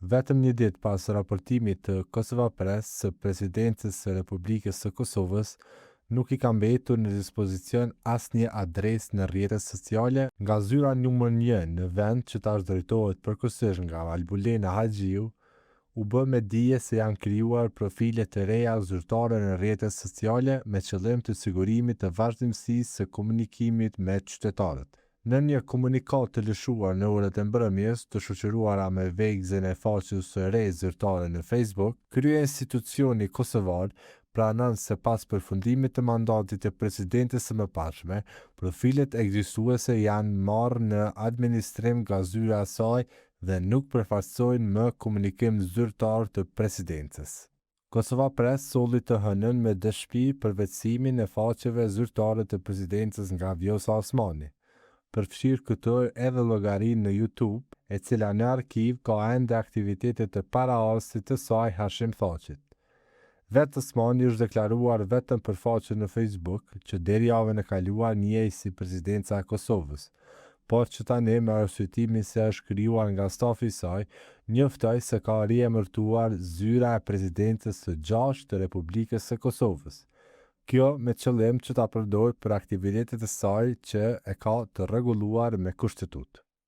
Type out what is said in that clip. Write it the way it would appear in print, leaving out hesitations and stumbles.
Vetëm një ditë pas raportimit të Kosova Press së Presidencës së Republikës së Kosovës, nuk i ka mbetur në dispozicion asnjë adresë në rrjetet sociale nga zyra numër 1 në vend që tash drejtohet përkohësisht nga Albulena Haxhiu, u bë me dije se janë krijuar profile të reja zyrtare në rrjetet sociale me qëllim të sigurimit të vazhdimësisë së komunikimit me qytetarët. Në një komunikat të lëshuar në orët e mbrëmjes, të shoqëruara me vegzën e faqes së re zyrtare në Facebook, krye institucioni kosovar pranon se pas përfundimit të mandatit të presidentes së mëparshme, profilet ekzistuese janë marrë në administrim nga zyra e saj dhe nuk përfaqësojnë më komunikim zyrtar të presidencës. Kosova Press solli të hënën me dëshmi përvetësimin e faqeve zyrtare të presidencës nga Vjosa Osmani. Përfshirë këto edhe llogarinë në YouTube, e cila në arkiv ka ende aktivitetet të paraardhësit të saj Hashim Thaqit. Vetë Osmani është deklaruar vetëm për faqen në Facebook, që deri javën e kaluar njihej si presidenca e Kosovës, por që tani me arsyetimin se është krijuar nga stafi i saj, njoftoi se ka riemërtuar Zyra e Presidencës së 6 të Republikës së Kosovës. Kjo me qëllim që ta përdorë për aktivitetet e saj që e ka të rregulluar me kushtetutë.